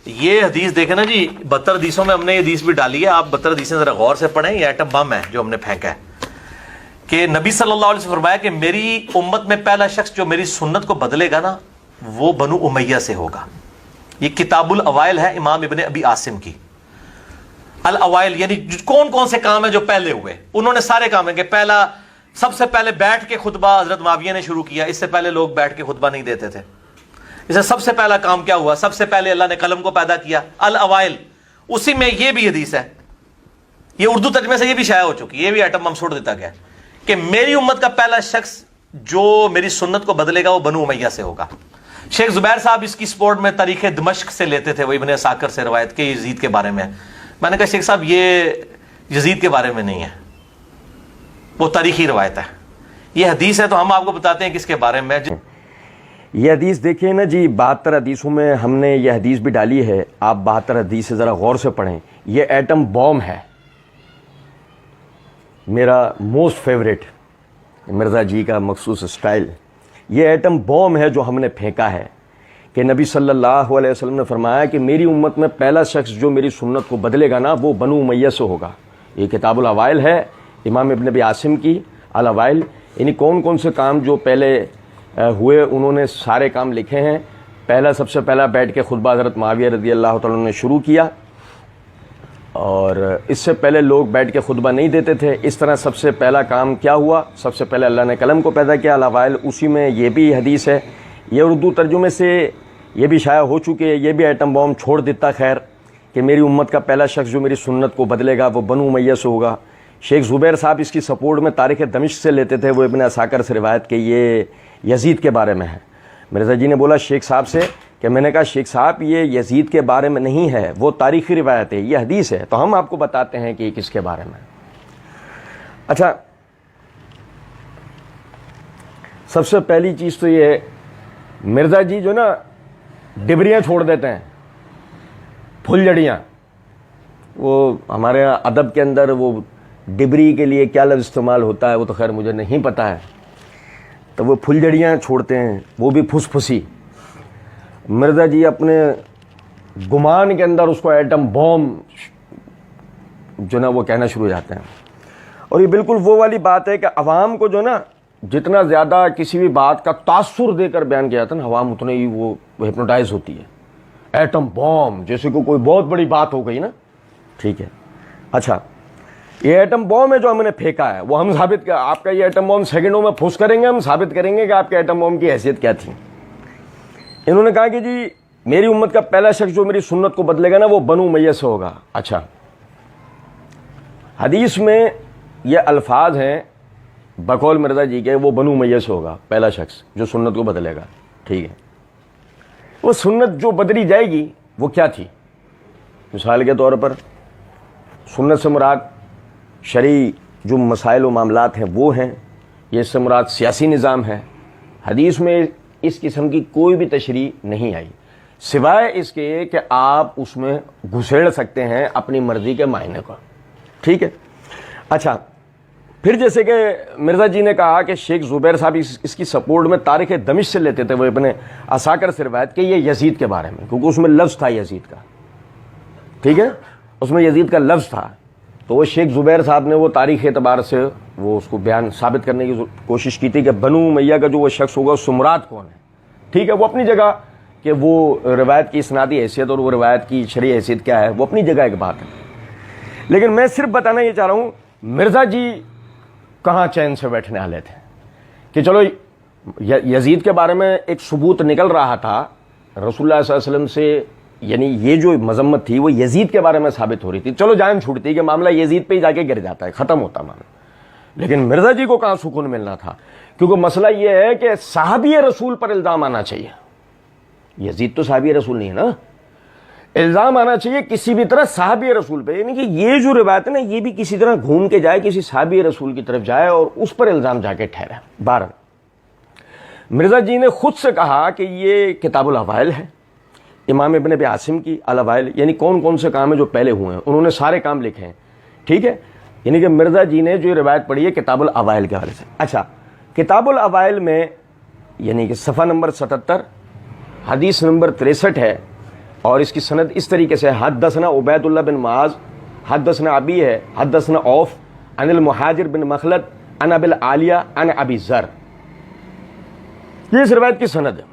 یہ حدیث دیکھیں نا جی، 72 حدیثوں میں ہم نے یہ حدیث بھی ڈالی ہے، آپ 72 حدیثیں ذرا غور سے پڑھیں. یہ ایٹم بم ہے جو ہم نے پھینکا ہے کہ نبی صلی اللہ علیہ وسلم فرمایا کہ میری امت میں پہلا شخص جو میری سنت کو بدلے گا نا وہ بنو امیہ سے ہوگا. یہ کتاب الاوائل ہے امام ابن ابی عاصم کی. الاوائل یعنی کون کون سے کام ہیں جو پہلے ہوئے، انہوں نے سارے کام ہیں کہ پہلا سب سے پہلے بیٹھ کے خطبہ حضرت معاویہ نے شروع کیا. اس سے پہلے لوگ بیٹھ کے خطبہ نہیں دیتے تھے. اسے سب سے پہلا کام کیا ہوا؟ سب سے پہلے اللہ نے قلم کو پیدا کیا. الاوائل، اسی میں یہ بھی حدیث ہے، یہ اردو ترجمے سے یہ بھی شائع ہو چکی، یہ بھی ایٹم بم چھوڑ دیتا گیا کہ میری امت کا پہلا شخص جو میری سنت کو بدلے گا وہ بنو امیہ سے ہوگا. شیخ زبیر صاحب اس کی سپورٹ میں تاریخ دمشق سے لیتے تھے، وہ ابن عساکر سے روایت کے یزید کے بارے میں. میں نے کہا شیخ صاحب یہ یزید کے بارے میں نہیں ہے، وہ تاریخی روایت ہے. یہ حدیث ہے تو ہم آپ کو بتاتے ہیں کس کے بارے میں. یہ حدیث دیکھیں نا جی، 72 حدیثوں میں ہم نے یہ حدیث بھی ڈالی ہے. آپ 72 حدیث سے ذرا غور سے پڑھیں. یہ ایٹم بوم ہے، میرا موسٹ فیوریٹ مرزا جی کا مخصوص اسٹائل. یہ ایٹم بوم ہے جو ہم نے پھینکا ہے کہ نبی صلی اللہ علیہ وسلم نے فرمایا کہ میری امت میں پہلا شخص جو میری سنت کو بدلے گا نا وہ بنو امیہ سے ہوگا. یہ کتاب الاوائل ہے امام ابن ابی عاصم کی. الاوائل یعنی کون کون سے کام جو پہلے ہوئے انہوں نے سارے کام لکھے ہیں. پہلا سب سے پہلا بیٹھ کے خطبہ حضرت معاویہ رضی اللہ تعالیٰ عنہ نے شروع کیا، اور اس سے پہلے لوگ بیٹھ کے خطبہ نہیں دیتے تھے. اس طرح سب سے پہلا کام کیا ہوا؟ سب سے پہلے اللہ نے قلم کو پیدا کیا. الاوائل اسی میں یہ بھی حدیث ہے. یہ اردو ترجمے سے یہ بھی شائع ہو چکی ہے. یہ بھی ایٹم بم چھوڑ دیتا خیر کہ میری امت کا پہلا شخص جو میری سنت کو بدلے گا وہ بنو امیہ سے ہوگا. شیخ زبیر صاحب اس کی سپورٹ میں تاریخ دمشق سے لیتے تھے، وہ ابن عساکر سے روایت کہ یہ یزید کے بارے میں ہے. مرزا جی نے بولا شیخ صاحب سے کہ میں نے کہا شیخ صاحب یہ یزید کے بارے میں نہیں ہے، وہ تاریخی روایت ہے، یہ حدیث ہے. تو ہم آپ کو بتاتے ہیں کہ یہ کس کے بارے میں. اچھا، سب سے پہلی چیز تو یہ ہے مرزا جی جو نا ڈبریاں چھوڑ دیتے ہیں، پھلجڑیاں. وہ ہمارے یہاں ادب کے اندر وہ ڈبری کے لیے کیا لفظ استعمال ہوتا ہے وہ تو خیر مجھے نہیں پتہ ہے. تو وہ پھلجڑیاں چھوڑتے ہیں، وہ بھی پھس پھسی. مرزا جی اپنے گمان کے اندر اس کو ایٹم بوم جو نا وہ کہنا شروع ہو جاتے ہیں. اور یہ بالکل وہ والی بات ہے کہ عوام کو جو نا جتنا زیادہ کسی بھی بات کا تاثر دے کر بیان کیا جاتا ہے نا، عوام اتنے ہی وہ ہپنوٹائز ہوتی ہے. ایٹم بوم جیسے کہ کوئی بہت بڑی بات ہو گئی نا. ٹھیک ہے. اچھا، یہ ایٹم بوم ہے جو ہم نے پھینکا ہے، وہ ہم ثابت کر، آپ کا یہ ایٹم بوم سیکنڈوں میں پھوس کریں گے، ہم ثابت کریں گے کہ آپ کے ایٹم بوم کی حیثیت کیا تھی. انہوں نے کہا کہ جی میری امت کا پہلا شخص جو میری سنت کو بدلے گا نا وہ بنو امیہ سے ہوگا. اچھا، حدیث میں یہ الفاظ ہیں بقول مرزا جی کے، وہ بنو امیہ سے ہوگا پہلا شخص جو سنت کو بدلے گا. ٹھیک ہے. وہ سنت جو بدلی جائے گی وہ کیا تھی؟ مثال کے طور پر سنت سے مراد شرعی جو مسائل و معاملات ہیں وہ ہیں، یہ اس سے مراد سیاسی نظام ہے. حدیث میں اس قسم کی کوئی بھی تشریح نہیں آئی سوائے اس کے کہ آپ اس میں گھسیڑ سکتے ہیں اپنی مرضی کے معنی کو. ٹھیک ہے. اچھا، پھر جیسے کہ مرزا جی نے کہا کہ شیخ زبیر صاحب اس کی سپورٹ میں تاریخ دمشق سے لیتے تھے، وہ اپنے عساکر سے روایت کہ یہ یزید کے بارے میں، کیونکہ اس میں لفظ تھا یزید کا. ٹھیک ہے، اس میں یزید کا لفظ تھا. تو وہ شیخ زبیر صاحب نے وہ تاریخ اعتبار سے وہ اس کو بیان ثابت کرنے کی کوشش کی تھی کہ بنو امیہ کا جو وہ شخص ہوگا اس سے مراد کون ہے. ٹھیک ہے، وہ اپنی جگہ کہ وہ روایت کی اسنادی حیثیت اور وہ روایت کی شرعی حیثیت کیا ہے وہ اپنی جگہ ایک بات ہے. لیکن میں صرف بتانا یہ چاہ رہا ہوں مرزا جی کہاں چین سے بیٹھنے والے تھے کہ چلو یزید کے بارے میں ایک ثبوت نکل رہا تھا رسول اللہ صلی اللہ علیہ وسلم سے، یعنی یہ جو مذمت تھی وہ یزید کے بارے میں ثابت ہو رہی تھی. چلو جان چھوٹتی کہ معاملہ یزید پہ ہی جا کے گر جاتا ہے، ختم ہوتا معاملہ. لیکن مرزا جی کو کہاں سکون ملنا تھا، کیونکہ مسئلہ یہ ہے کہ صحابی رسول پر الزام آنا چاہیے. یزید تو صحابی رسول نہیں ہے نا، الزام آنا چاہیے کسی بھی طرح صحابی رسول پہ. یعنی کہ یہ جو روایت ہے نا یہ بھی کسی طرح گھوم کے جائے، کسی صحابی رسول کی طرف جائے اور اس پر الزام جا کے ٹھہرے. بہرحال مرزا جی نے خود سے کہا کہ یہ کتاب الاوائل ہے امام ابن ابی عاصم کی. الاوائل یعنی کون کون سے کام ہیں جو پہلے ہوئے ہیں، انہوں نے سارے کام لکھے ہیں. ٹھیک ہے، یعنی کہ مرزا جی نے جو روایت پڑھی ہے کتاب الاوائل کے حوالے سے. اچھا، کتاب الاوائل میں یعنی کہ صفحہ نمبر 77 حدیث نمبر 63 ہے اور اس کی سند اس طریقے سے حدثنا عبید اللہ بن معاذ حدثنا ابی ہے حدثنا عوف عن المہاجر بن مخلد عن ابی العالیہ عن ابی ذر. یہ اس روایت کی سند ہے.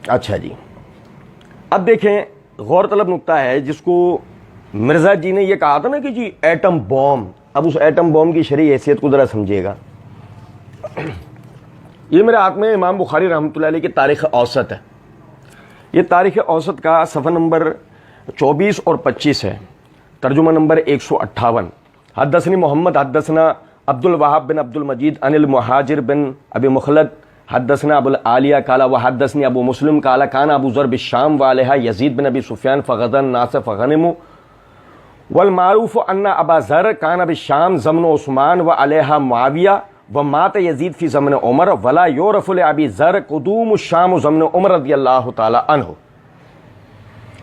اچھا جی، اب دیکھیں غور طلب نقطہ ہے جس کو مرزا جی نے یہ کہا تھا نا کہ جی ایٹم بوم، اب اس ایٹم بوم کی شرعی حیثیت کو ذرا سمجھیے گا. یہ میرے ہاتھ میں امام بخاری رحمۃ اللہ علیہ کی تاریخ اوسط ہے. یہ تاریخ اوسط کا صفحہ نمبر 24 اور 25 ہے، ترجمہ نمبر 158. حدثنی محمد حدثنا عبد الوہاب بن عبد المجید عن المہاجر بن ابی مخلد حدثنا ابو العالیہ قال وحدثنی ابو مسلم قال کان ابو ذر بالشام وعلیہا یزید بن ابی سفیان فغزا الناس فغنموا والمعروف ان ابا ذر کان بالشام زمن عثمان وعلیہا معاویہ ومات یزید فی زمن عمر ولا یعرف لابی ذر قدوم الشام زمن عمر رضی اللہ تعالی عنہ.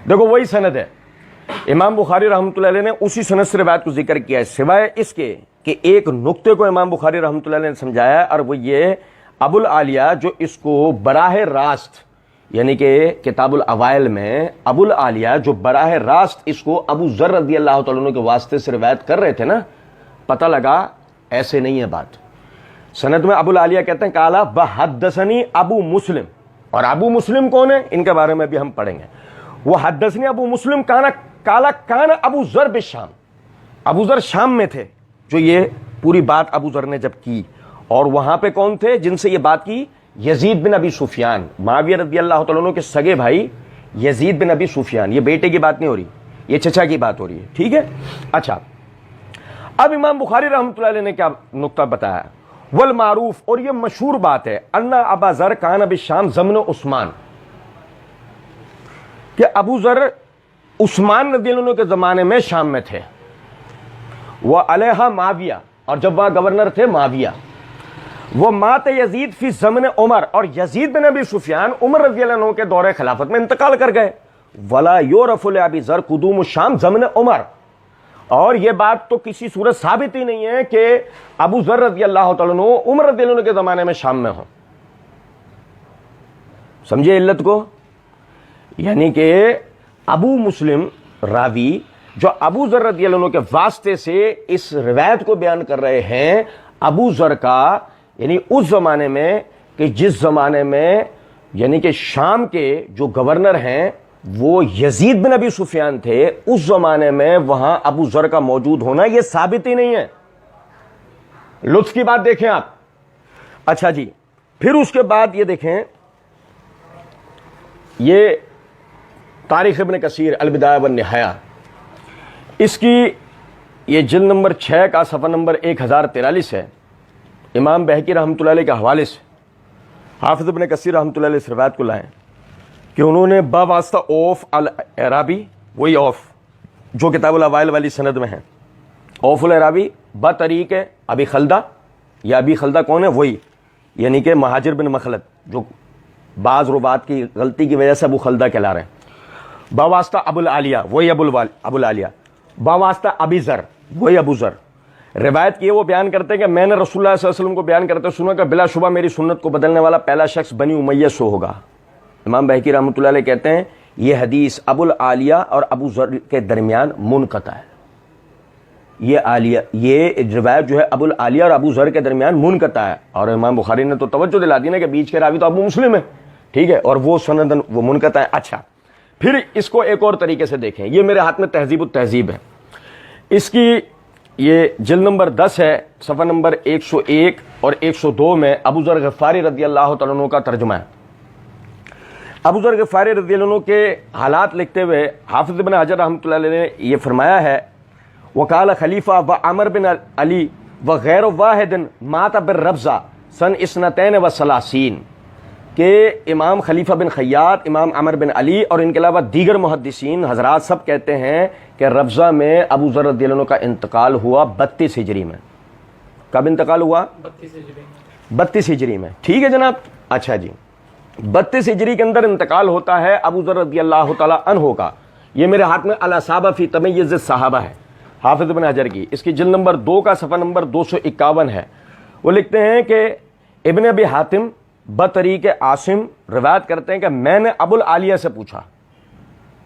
دیکھو وہی سند ہے، امام بخاری رحمۃ اللہ علیہ نے اسی سند سے روایت کو ذکر کیا ہے، سوائے اس کے کہ ایک نقطے کو امام بخاری رحمۃ اللہ علیہ نے سمجھایا ہے، اور وہ یہ ابو العالیہ جو اس کو براہ راست، یعنی کہ کتاب الاوائل میں ابو العالیہ جو براہ راست اس کو ابو ذر رضی اللہ تعالیٰ عنہ کے واسطے سے روایت کر رہے تھے نا، پتہ لگا ایسے نہیں ہے بات. سند میں ابو العالیہ کہتے ہیں کالا بحدثنی ابو مسلم، اور ابو مسلم کون ہے ان کے بارے میں بھی ہم پڑھیں گے. وہ حدثنی ابو مسلم کالا کان ابو ذر بالشام، ابو ذر شام میں تھے جو یہ پوری بات ابو ذر نے جب کی. اور وہاں پہ کون تھے جن سے یہ بات کی؟ یزید بن ابی سفیان، معاویہ رضی اللہ تعالیٰ عنہ کے سگے بھائی یزید بن ابی سفیان. یہ بیٹے کی بات نہیں ہو رہی، یہ چچا کی بات ہو رہی ہے. ٹھیک ہے. اچھا، اب امام بخاری رحمۃ اللہ علیہ نے کیا نقطہ بتایا؟ والمعروف، اور یہ مشہور بات ہے، ان ابا ذر کان بالشام زمن عثمان، کہ ابو ذر عثمان رضی اللہ عنہ کے زمانے میں شام میں تھے. وہ علیہا معاویہ، اور جب وہاں گورنر تھے معاویہ. وہ مات یزید فی زمن عمر، اور یزید بن ابی سفیان عمر رضی اللہ عنہ کے دور خلافت میں انتقال کر گئے. ولا یعرف لابی ذر قدوم الشام زمن عمر، اور یہ بات تو کسی صورت ثابت ہی نہیں ہے کہ ابو ذر رضی اللہ تعالیٰ عنہ عمر رضی اللہ عنہ کے زمانے میں شام میں ہوں. سمجھے علت کو؟ یعنی کہ ابو مسلم راوی جو ابو ذر رضی اللہ عنہ کے واسطے سے اس روایت کو بیان کر رہے ہیں، ابو ذر کا، یعنی اس زمانے میں کہ جس زمانے میں یعنی کہ شام کے جو گورنر ہیں وہ یزید بن ابی سفیان تھے، اس زمانے میں وہاں ابو ذر کا موجود ہونا یہ ثابت ہی نہیں ہے. لطف کی بات دیکھیں آپ. اچھا جی، پھر اس کے بعد یہ دیکھیں، یہ تاریخ ابن کثیر البدایہ والنہایہ، اس کی یہ جلد نمبر 6 کا صفحہ نمبر 1043 ہے. امام بہقی رحمۃ اللہ علیہ کے حوالے سے حافظ ابن کثیر رحمۃ اللہ علیہ اس روایت کو لائیں کہ انہوں نے بواسطہ اوف العرابی، وہی اوف جو کتاب الاوائل والی سند میں ہے، اوف العرابی بطریق ابی خلدہ، یا ابی خلدہ کون ہے؟ وہی، یعنی کہ مہاجر بن مخلد جو بعض روات کی غلطی کی وجہ سے ابو خلدہ کہلا رہے ہیں. بواسطہ ابو العالیہ، وہی ابو العالیہ. بواسطہ ابی ذر، وہی ابو ذر. روایت کی وہ بیان کرتے ہیں کہ میں نے رسول اللہ صلی اللہ علیہ وسلم کو بیان کرتے سنا کہ بلا شبہ میری سنت کو بدلنے والا پہلا شخص بنی امیہ سے ہوگا. امام بہقی رحمۃ اللہ علیہ کہتے ہیں یہ حدیث ابو العالیہ اور ابو ذر کے درمیان منقطع ہے. یہ روایت جو ہے ابو العالیہ اور ابو ذر کے درمیان منقطع ہے، اور امام بخاری نے تو توجہ دلا دی نا کہ بیچ کے راوی تو ابو مسلم ہے. ٹھیک ہے، اور وہ سندن وہ منقطع ہے. اچھا، پھر اس کو ایک اور طریقے سے دیکھیں. یہ میرے ہاتھ میں تہذیب التہذیب ہے، اس کی یہ جلد نمبر 10 ہے، صفحہ نمبر 101 اور 102 میں ابو ذر غفاری رضی اللہ تعالیٰ عنہ کا ترجمہ ہے. ابو ذر غفاری رضی اللہ عنہ کے حالات لکھتے ہوئے حافظ ابن حجر رحمۃ اللہ علیہ نے یہ فرمایا ہے، وقال خلیفہ و عمر بن علی و غیر واحد مات بالربضہ سن 32 کہ امام خلیفہ بن خیاط، امام عمر بن علی اور ان کے علاوہ دیگر محدثین حضرات سب کہتے ہیں کہ ربضہ میں ابو ذر رضی اللہ عنہ کا انتقال ہوا 32 ہجری میں. کب انتقال ہوا؟ 32 ہجری میں. ٹھیک ہے جناب. اچھا جی، 32 ہجری کے اندر انتقال ہوتا ہے ابو ذر رضی اللہ تعالی عنہ کا. یہ میرے ہاتھ میں الاصابہ فی تمییز الصحابہ ہے، حافظ ابن حجر کی. اس کی جلد نمبر 2 کا صفحہ نمبر 251 ہے. وہ لکھتے ہیں کہ ابن ابی حاتم بطریق عاصم روایت کرتے ہیں کہ میں نے ابو العالیہ سے پوچھا.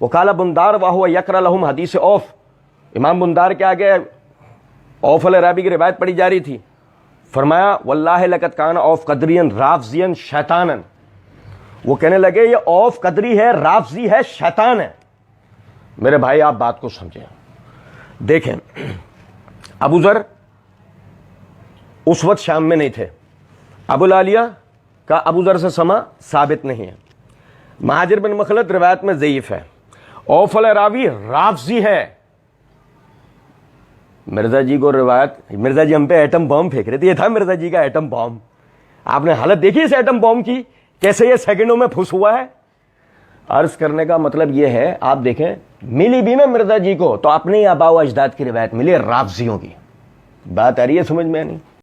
وقال بندار وهو يقرأ لهم حدیث اوف، امام بندار کے آگے اوف العرابی کی روایت پڑھی جا رہی تھی. فرمایا واللہ لقد کان اوف قدریا رافضیا شیطانا، وہ کہنے لگے یہ اوف قدری ہے، رافضی ہے، شیطان ہے. میرے بھائی آپ بات کو سمجھیں. دیکھیں ابو ذر اس وقت شام میں نہیں تھے، ابو العالیہ کا ابو ذر سے سما ثابت نہیں ہے، مہاجر بن مخلد روایت میں ضعیف ہے، اوف الراوی رافضی ہے. مرزا جی کو روایت، مرزا جی ہم پہ ایٹم بم پھینک رہے تھے، یہ تھا مرزا جی کا ایٹم بم. آپ نے حالت دیکھی اس ایٹم بم کی، کیسے یہ سیکنڈوں میں پھس ہوا ہے. عرض کرنے کا مطلب یہ ہے، آپ دیکھیں ملی بھی میں مرزا جی کو تو اپنے آباء و اجداد کی روایت ملی رافضیوں کی. بات آ رہی ہے سمجھ میں؟ نہیں.